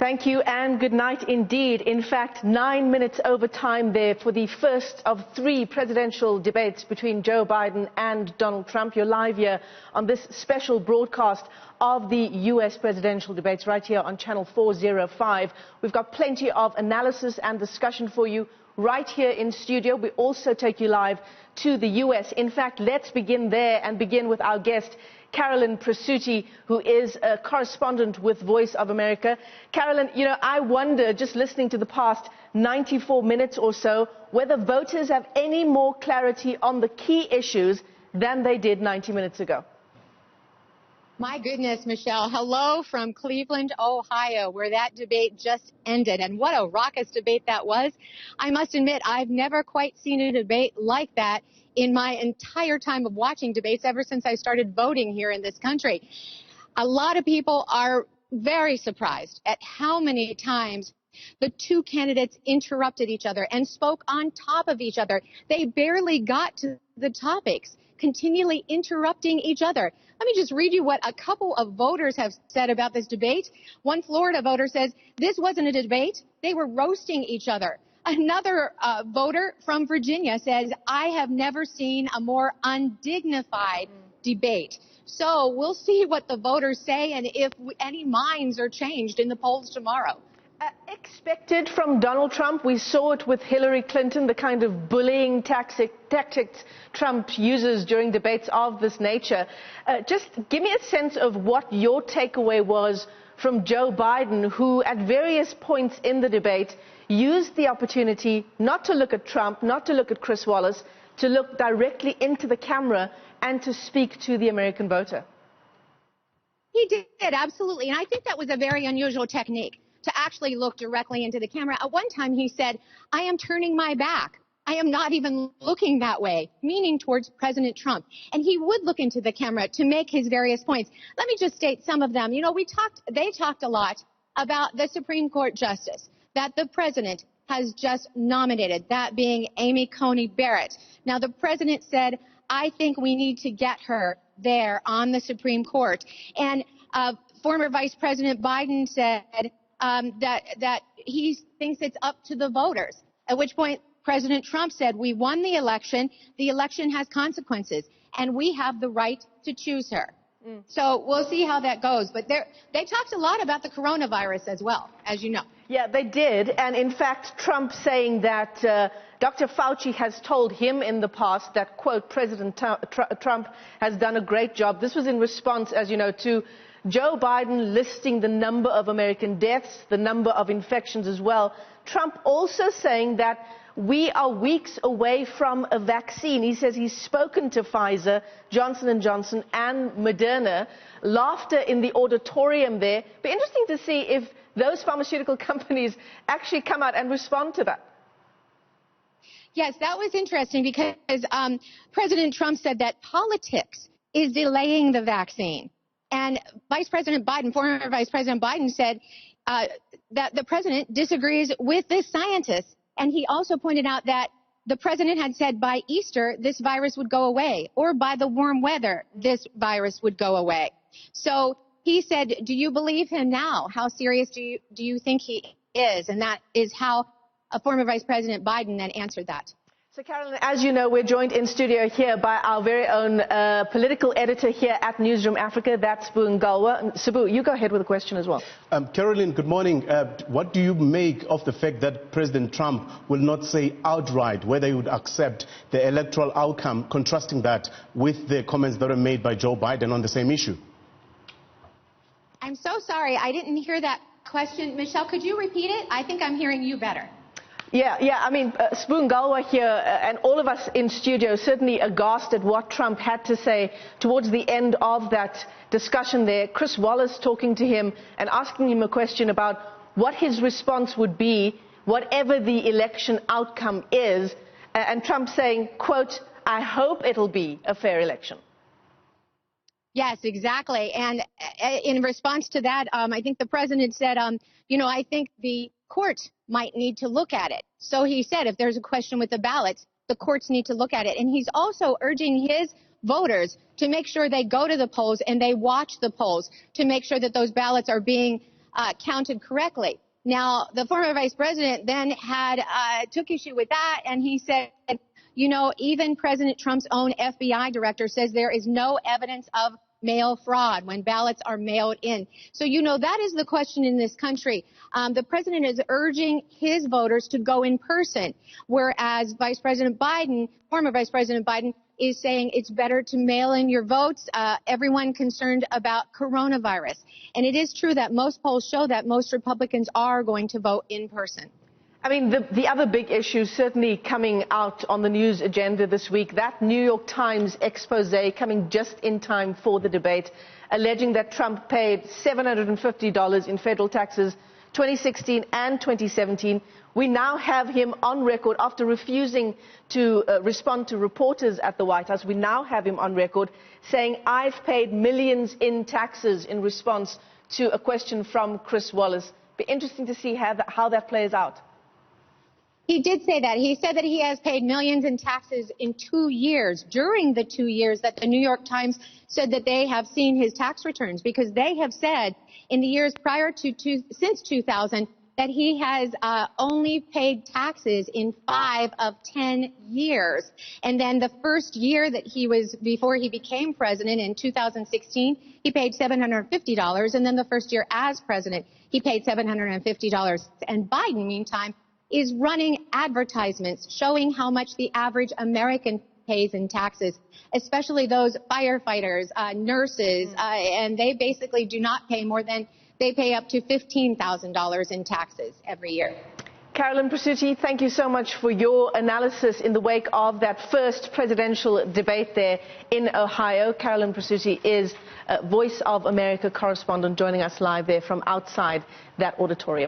Thank you and good night indeed. In fact, 9 minutes over time there for the first of 3 presidential debates between Joe Biden and Donald Trump. You're live here on this special broadcast of the U.S. presidential debates right here on Channel 405. We've got plenty of analysis and discussion for you right here in studio. We also take you live to the U.S. In fact, let's begin there and begin with our guest, Carolyn Presutti, who is a correspondent with Voice of America. Carolyn, you know, I wonder, just listening to the past 94 minutes or so, whether voters have any more clarity on the key issues than they did 90 minutes ago. My goodness, Michelle. Hello from Cleveland, Ohio, where that debate just ended. And what a raucous debate that was. I must admit, I've never quite seen a debate like that in my entire time of watching debates ever since I started voting here in this country. A lot of people are very surprised at how many times the two candidates interrupted each other and spoke on top of each other. They barely got to the topics, continually interrupting each other. Let me just read you what a couple of voters have said about this debate. One Florida voter says, this wasn't a debate. They were roasting each other. Another voter from Virginia says, I have never seen a more undignified debate. So we'll see what the voters say and if any minds are changed in the polls tomorrow. Expected from Donald Trump. We saw it with Hillary Clinton, the kind of bullying tactics Trump uses during debates of this nature. Just give me a sense of what your takeaway was from Joe Biden, who at various points in the debate used the opportunity not to look at Trump, not to look at Chris Wallace, to look directly into the camera and to speak to the American voter. He did, absolutely. And I think that was a very unusual technique, to actually look directly into the camera. At one time he said, I am turning my back. I am not even looking that way, meaning towards President Trump. And he would look into the camera to make his various points. Let me just state some of them. You know, they talked a lot about the Supreme Court justice that the president has just nominated, that being Amy Coney Barrett. Now, the president said, I think we need to get her there on the Supreme Court. And former Vice President Biden said that he thinks it's up to the voters, at which point President Trump said, we won the election has consequences, and we have the right to choose her. So we'll see how that goes. But they talked a lot about the coronavirus as well, as you know. Yeah, they did. And in fact, Trump saying that Dr. Fauci has told him in the past that, quote, President Trump has done a great job. This was in response, as you know, to Joe Biden listing the number of American deaths, the number of infections as well. Trump also saying that we are weeks away from a vaccine. He says he's spoken to Pfizer, Johnson & Johnson and Moderna. Laughter in the auditorium there. Be interesting to see if those pharmaceutical companies actually come out and respond to that. Yes, that was interesting because President Trump said that politics is delaying the vaccine. And Vice President Biden, former Vice President Biden, said that the president disagrees with this scientist. And he also pointed out that the president had said by Easter this virus would go away, or by the warm weather this virus would go away. So he said, do you believe him now? How serious do you think he is? And that is how former Vice President Biden then answered that. So, Carolyn, as you know, we're joined in studio here by our very own political editor here at Newzroom Afrika, that's Sbu Ngalwa. Sbu, you go ahead with a question as well. Carolyn, good morning. What do you make of the fact that President Trump will not say outright whether he would accept the electoral outcome, contrasting that with the comments that were made by Joe Biden on the same issue? I'm so sorry. I didn't hear that question. Michelle, could you repeat it? I think I'm hearing you better. Yeah. I mean, Sbu Ngalwa here and all of us in studio certainly aghast at what Trump had to say towards the end of that discussion there. Chris Wallace talking to him and asking him a question about what his response would be, whatever the election outcome is, and Trump saying, quote, I hope it'll be a fair election. Yes, exactly. And in response to that, I think the president said, you know, I think the court might need to look at it. So he said if there's a question with the ballots, the courts need to look at it. And he's also urging his voters to make sure they go to the polls and they watch the polls to make sure that those ballots are being counted correctly. Now, the former vice president then took issue with that, and he said, you know, even President Trump's own FBI director says there is no evidence of mail fraud when ballots are mailed in. So, you know, that is the question in this country. The president is urging his voters to go in person, whereas Vice President Biden, former Vice President Biden, is saying it's better to mail in your votes. Everyone concerned about coronavirus. And it is true that most polls show that most Republicans are going to vote in person. I mean, the other big issue certainly coming out on the news agenda this week, that New York Times expose coming just in time for the debate, alleging that Trump paid $750 in federal taxes 2016 and 2017. We now have him on record after refusing to respond to reporters at the White House. We now have him on record saying, I've paid millions in taxes in response to a question from Chris Wallace. Be interesting to see how that plays out. He did say that. He said that he has paid millions in taxes in 2 years, during the 2 years that the New York Times said that they have seen his tax returns, because they have said in the years prior to since 2000 that he has only paid taxes in 5 of 10 years. And then the first year that before he became president in 2016, he paid $750. And then the first year as president, he paid $750. And Biden, meantime, is running advertisements showing how much the average American pays in taxes, especially those firefighters, nurses, and they basically do not pay more than, they pay up to $15,000 in taxes every year. Carolyn Presutti, thank you so much for your analysis in the wake of that first presidential debate there in Ohio. Carolyn Presutti is Voice of America correspondent joining us live there from outside that auditorium.